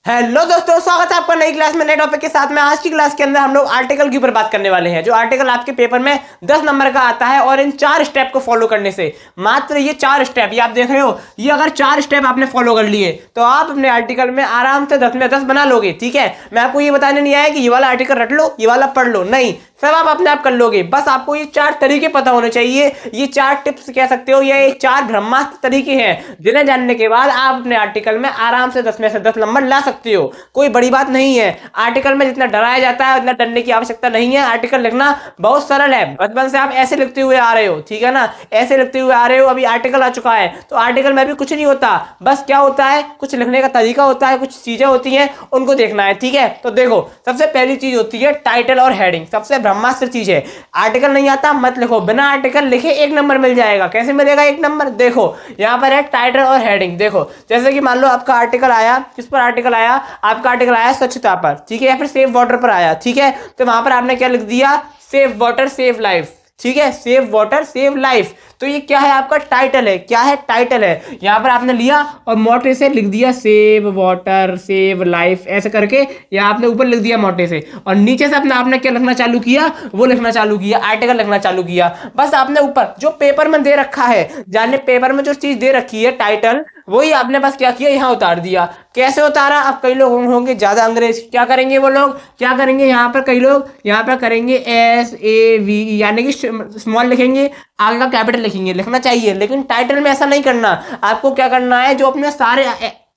Hello दोस्तों, स्वागत है आपका नई क्लास में नए टॉपिक के साथ में। आज की क्लास के अंदर हम लोग आर्टिकल के ऊपर बात करने वाले हैं। जो आर्टिकल आपके पेपर में 10 नंबर का आता है और इन 4 स्टेप को फॉलो करने से, मात्र ये 4 स्टेप, ये आप देख रहे हो, ये अगर 4 स्टेप आपने फॉलो कर लिए तो आप अपने आर्टिकल में आराम से 10 में 10 बना लोगे। ठीक है, मैं आपको ये बताने नहीं आया कि ये वाला आर्टिकल रट लो, ये वाला पढ़ लो, नहीं, सब आप अपने आप कर लोगे। बस आपको ये 4 तरीके पता होने चाहिए, ये 4 टिप्स कह सकते हो, या ये 4 ब्रह्मास्त्र तरीके हैं जिन्हें जानने के बाद आप अपने आर्टिकल में आराम से 10 में से 10 नंबर ला सकते हो। कोई बड़ी बात नहीं है। आर्टिकल में जितना डराया जाता है उतना डरने की आवश्यकता नहीं है। आर्टिकल लिखना बहुत सरल है। बचपन से आप ऐसे लिखते हुए आ रहे हो, ठीक है ना, ऐसे लिखते हुए आ रहे हो। अभी आर्टिकल आ चुका है तो आर्टिकल में भी कुछ नहीं होता, बस क्या होता है, कुछ लिखने का तरीका होता है, कुछ चीजें होती हैं, उनको देखना है। ठीक है, तो देखो, सबसे पहली चीज होती है टाइटल और हेडिंग, सबसे ब्रह्मास्त्र चीज है। आर्टिकल नहीं आता मत लिखो, बिना आर्टिकल लिखे 1 नंबर मिल जाएगा। कैसे मिलेगा 1 नंबर? देखो यहाँ पर है टाइटल और हेडिंग। देखो जैसे कि मान लो आपका आर्टिकल आया, किस पर आर्टिकल आया, आपका आर्टिकल आया स्वच्छता पर, ठीक है, या फिर सेव वाटर पर आया, ठीक है, तो वहां पर आपने क्या लिख दिया, सेव वाटर सेव लाइफ। ठीक है, सेव वाटर सेव लाइफ, तो ये क्या है, आपका टाइटल है। क्या है? टाइटल है। यहां पर आपने लिया और मोटे से लिख दिया सेव वाटर सेव लाइफ, ऐसे करके या आपने ऊपर लिख दिया मोटे से, और नीचे से अपने आपने क्या लिखना चालू किया, वो लिखना चालू किया, आर्टिकल लिखना चालू किया। बस आपने ऊपर जो पेपर में दे रखा है, जाने पेपर में जो चीज दे रखी है टाइटल, वही आपने बस क्या किया, यहाँ उतार दिया। कैसे उतारा? अब कई लोग होंगे ज्यादा अंग्रेज, क्या करेंगे वो लोग, क्या करेंगे, यहाँ पर कई लोग यहाँ पर करेंगे SAVE, यानी कि स्मॉल लिखेंगे, आगे का कैपिटल लिखेंगे, लिखना चाहिए, लेकिन टाइटल में ऐसा नहीं करना। आपको क्या करना है, जो अपने सारे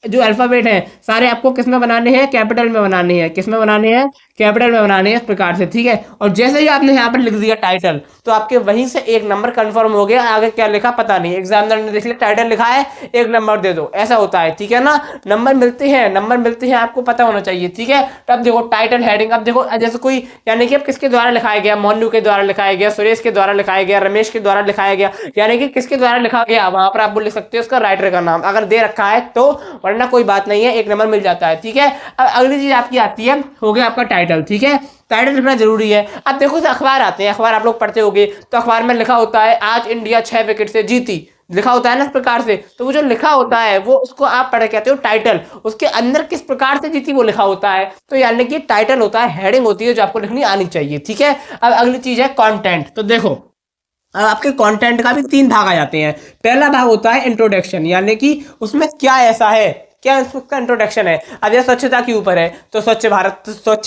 जो अल्फाबेट हैं सारे आपको किस में बनाने हैं, कैपिटल में बनाने हैं। किस में बनाने हैं? कैपिटल में बनाने हैं, इस प्रकार से। ठीक है, और जैसे ही आपने यहाँ पर लिख दिया टाइटल, तो आपके वहीं से 1 नंबर कंफर्म हो गया। आगे क्या लिखा पता नहीं, एग्जामिनर ने देख लिया टाइटल लिखा है, 1 नंबर दे दो, ऐसा होता है। ठीक है ना, नंबर मिलते हैं, नंबर मिलते हैं, आपको पता होना चाहिए। ठीक है, तब देखो टाइटल हेडिंग। अब देखो जैसे कोई, यानी कि अब किसके द्वारा लिखाया गया, मोनू के द्वारा लिखाया गया, सुरेश के द्वारा लिखाया गया, रमेश के द्वारा लिखाया गया, यानी कि किसके द्वारा लिखा गया, वहां पर आप लिख सकते हो उसका राइटर का नाम अगर दे रखा है तो, वरना कोई बात नहीं है, 1 नंबर मिल जाता है। ठीक है, अब अगली चीज आपकी आती है, हो गया आपका टाइटल। ठीक है, टाइटल लिखना जरूरी है। अब देखो अखबार आते हैं, अखबार आप लोग पढ़ते होंगे, तो अखबार में लिखा होता है आज इंडिया 6 विकेट से जीती, लिखा होता है ना इस प्रकार से। तो वो जो लिखा होता है वो, उसको आप पढ़ कहते हो टाइटल, उसके अंदर किस प्रकार से जीती वो लिखा होता है, तो यानी कि टाइटल होता है, हेडिंग होती है जो आपको लिखनी आनी चाहिए। ठीक है, अब अगली चीज है कंटेंट। तो देखो अब आपके कंटेंट का भी 3 भाग आ जाते हैं। पहला भाग होता है इंट्रोडक्शन, यानी कि उसमें क्या ऐसा है, क्या उसका इंट्रोडक्शन है। अब यह स्वच्छता के ऊपर है तो स्वच्छ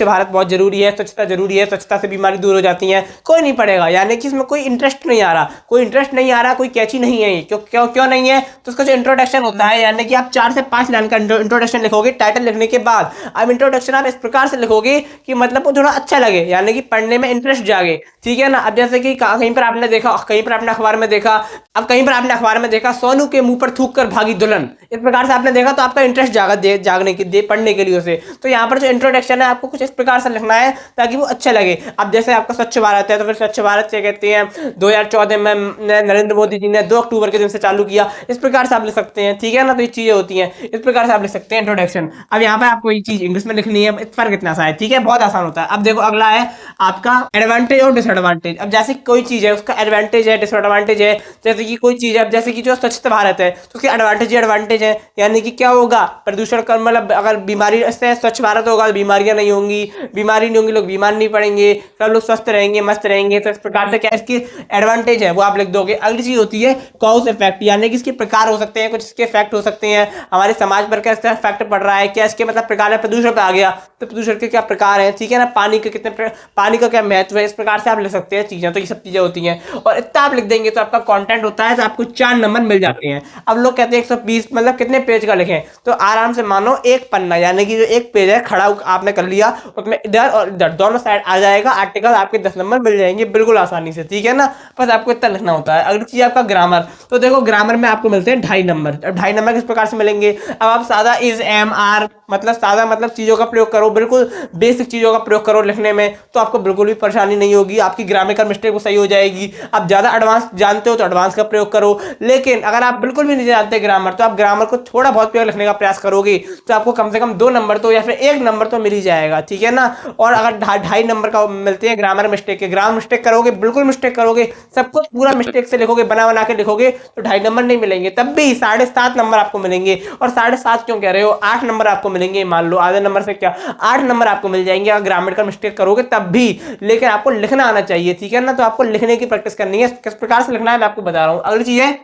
भारत बहुत जरूरी है, स्वच्छता जरूरी है, स्वच्छता से बीमारी दूर हो जाती है, कोई नहीं पढ़ेगा, यानी कि इसमें कोई इंटरेस्ट नहीं आ रहा, कोई इंटरेस्ट नहीं आ रहा, कोई कैची नहीं है। क्यों क्यों क्यों नहीं है? तो उसका जो इंट्रोडक्शन होता है, यानी कि आप 4 से 5 लाइन का इंट्रोडक्शन लिखोगे टाइटल लिखने के बाद। अब इंट्रोडक्शन आप इस प्रकार से लिखोगे कि मतलब वो थोड़ा अच्छा लगे, यानी कि पढ़ने में इंटरेस्ट जागे। ठीक है ना, अब जैसे कि कहीं पर आपने देखा, कहीं पर आपने अखबार में देखा, अब कहीं पर आपने अखबार में देखा सोनू के मुंह पर थूक कर भागी दुल्हन, इस प्रकार से आपने देखा, तो आपका इंटरेस्ट जागने की दे पढ़ने के लिए उसे। तो यहाँ पर जो इंट्रोडक्शन है आपको कुछ इस प्रकार से लिखना है ताकि वो अच्छा लगे। अब जैसे आपका स्वच्छ भारत है तो फिर स्वच्छ भारत से कहते हैं 2014 में नरेंद्र मोदी जी ने 2 अक्टूबर के दिन से चालू किया, इस प्रकार से आप लिख सकते हैं। ठीक है ना, तो ये चीजें होती हैं, इस प्रकार से आप लिख सकते हैं इंट्रोडक्शन। अब यहाँ पर आपको ये चीज इंग्लिश में लिखनी है, फर्क इतना सा है। ठीक है, बहुत आसान होता है। अब देखो अगला है आपका एडवांटेज और डिसएडवांटेज। अब जैसे कोई चीज है उसका एडवांटेज है, डिसएडवांटेज है, जैसे कि कोई चीज है, जैसे कि जो स्वच्छ भारत है तो उसके एडवांटेज है, यानी कि क्या होगा, प्रदूषण का मतलब अगर बीमारी से स्वच्छ भारत होगा तो बीमारियां नहीं होंगी, बीमारी नहीं होंगी, लोग बीमार नहीं पड़ेंगे, सब लोग स्वस्थ रहेंगे, मस्त रहेंगे। तो इस प्रकार से क्या इसकी एडवांटेज है वो आप लिख दोगे। अगली चीज होती है कॉज इफेक्ट, यानी कि इसके प्रकार हो सकते हैं, कुछ इसके इफेक्ट हो सकते हैं, हमारे समाज पर क्या इसका इफेक्ट पड़ रहा है, क्या इसके मतलब प्रकार है। प्रदूषण पे आ गया तो प्रदूषण के क्या प्रकार है, ठीक है ना, पानी के कितने, पानी का क्या महत्व है, इस प्रकार से आप लिख सकते हैं चीजें। तो ये सब चीजें होती हैं, और इतना आप लिख देंगे तो आपका कंटेंट होता है, तो आपको 4 नंबर मिल जाते हैं। अब लोग कहते हैं 120 मतलब कितने पेज का लिखें, तो आराम से मानो 1 पन्ना, यानी कि जो 1 पेज है खड़ा आपने कर लिया, उसमें इधर और इधर दोनों साइड आ जाएगा आर्टिकल, आपके 10 नंबर मिल जाएंगे बिल्कुल आसानी से। ठीक है ना, बस आपको इतना लिखना होता है। अगली चीज आपका ग्रामर। तो देखो ग्रामर में आपको मिलते हैं 2.5 नंबर। अब 2.5 नंबर किस प्रकार से मिलेंगे, अब आप सादा इज एम आर मतलब सादा मतलब चीजों का प्रयोग करो, बिल्कुल बेसिक चीजों का प्रयोग करो लिखने में, तो आपको बिल्कुल भी परेशानी नहीं होगी, आपकी ग्रामेटिकल मिस्टेक वो सही हो जाएगी। आप ज्यादा एडवांस जानते हो तो एडवांस का प्रयोग करो, लेकिन अगर आप बिल्कुल भी नहीं जानते ग्रामर, तो आप ग्रामर को थोड़ा बहुत प्रयोग लिखने का प्रयास करोगे तो आपको कम से कम 2 नंबर तो या फिर 1 नंबर तो मिल ही जाएगा। ठीक है ना, और अगर 2.5 नंबर का मिलते हैं ग्रामर मिस्टेक के, ग्रामर मिस्टेक करोगे, बिल्कुल मिस्टेक करोगे, सब कुछ पूरा मिस्टेक से लिखोगे, बना बना के लिखोगे, तो 2.5 नंबर नहीं मिलेंगे, तब भी 7.5 नंबर आपको मिलेंगे। और 7.5 क्यों कह रहे हो, 8 नंबर आपको मिलेंगे, मान लो आधे नंबर से क्या 8 नंबर आपको मिल जाएंगे अगर ग्रामर का मिस्टेक करोगे तब भी, लेकिन आपको लिखना आना चाहिए, ठीक है ना। तो आपको लिखने की प्रैक्टिस करनी है, किस प्रकार से लिखना है मैं आपको बता रहा हूँ। अगली चीज है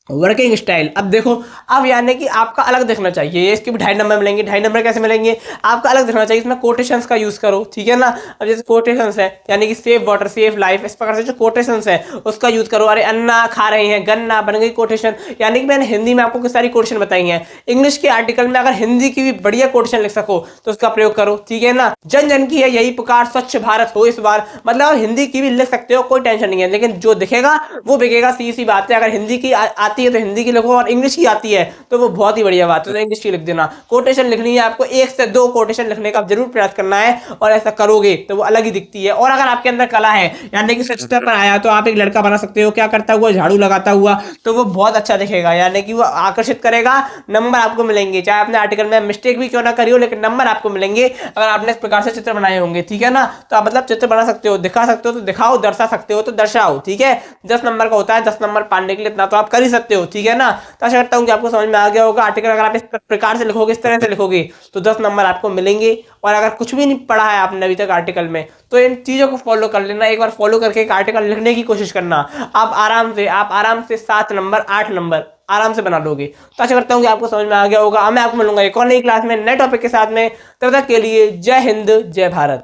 वर्किंग स्टाइल। अब देखो, अब यानी कि आपका अलग दिखना चाहिए, इसके भी 2.5 नंबर मिलेंगे। 2.5 नंबर कैसे मिलेंगे, आपका अलग दिखना चाहिए, इसमें कोटेशंस का यूज करो, ठीक है ना। अब जैसे कोटेशंस है यानी कि सेव वाटर सेव लाइफ, इस प्रकार से जो कोटेशंस है उसका यूज करो। अरे अन्ना खा रहे हैं, गन्ना बन गई कोटेशन, यानी कि मैंने हिंदी में आपको किस सारी कोटेशन बताई हैं। इंग्लिश के आर्टिकल में अगर हिंदी की भी बढ़िया कोटेशन लिख सको तो उसका प्रयोग करो, ठीक है ना। जन जन की है यही पुकार, स्वच्छ भारत हो इस बार, मतलब हिंदी की भी लिख सकते हो, कोई टेंशन नहीं है, लेकिन जो दिखेगा वो बिकेगा, सीधी सी बात है। अगर हिंदी की आती है तो हिंदी की लिखो, और इंग्लिश की आती है तो वो बहुत ही बढ़िया बात है, तो इंग्लिश की लिख देना। कोटेशन लिखनी है आपको, 1 से 2 कोटेशन लिखने का जरूर प्रयास करना है, और ऐसा करोगे तो वो अलग ही दिखती है। और अगर आपके अंदर कला है यानी कि स्वच्छता पर आया तो आप एक लड़का बना सकते हो, क्या करता हुआ, झाड़ू लगाता हुआ, तो वो बहुत अच्छा दिखेगा, यानी कि वो आकर्षित करेगा, नंबर आपको मिलेंगे, चाहे आपने आर्टिकल में मिस्टेक भी क्यों ना करी हो, लेकिन नंबर आपको मिलेंगे अगर आपने इस प्रकार से चित्र बनाए होंगे, ठीक है ना। तो आप मतलब चित्र बना सकते हो, दिखा सकते हो तो दिखाओ, दर्शा सकते हो तो दर्शाओ, ठीक है। 10 नंबर का होता है, 10 नंबर पाने के लिए इतना तो आप कर ही सकते हो, ठीक है ना। तो आशा करता हूँ कि आपको समझ में आ गया होगा। आर्टिकल अगर आप इस प्रकार से लिखोगे, इस तरह से लिखोगे तो 10 नंबर आपको मिलेंगे। और अगर कुछ भी नहीं पढ़ा है आपने अभी तक आर्टिकल में, तो इन चीजों को फॉलो कर लेना, एक बार फॉलो करके एक आर्टिकल लिखने की कोशिश करना, आप आराम से 7 नंबर 8 नंबर आराम से बना लोगे। तो आशा करता हूँ कि आपको समझ में आ गया होगा। मैं आपको मिलूंगा एक और नई क्लास में नए टॉपिक के साथ में, तब तक के लिए जय हिंद जय भारत।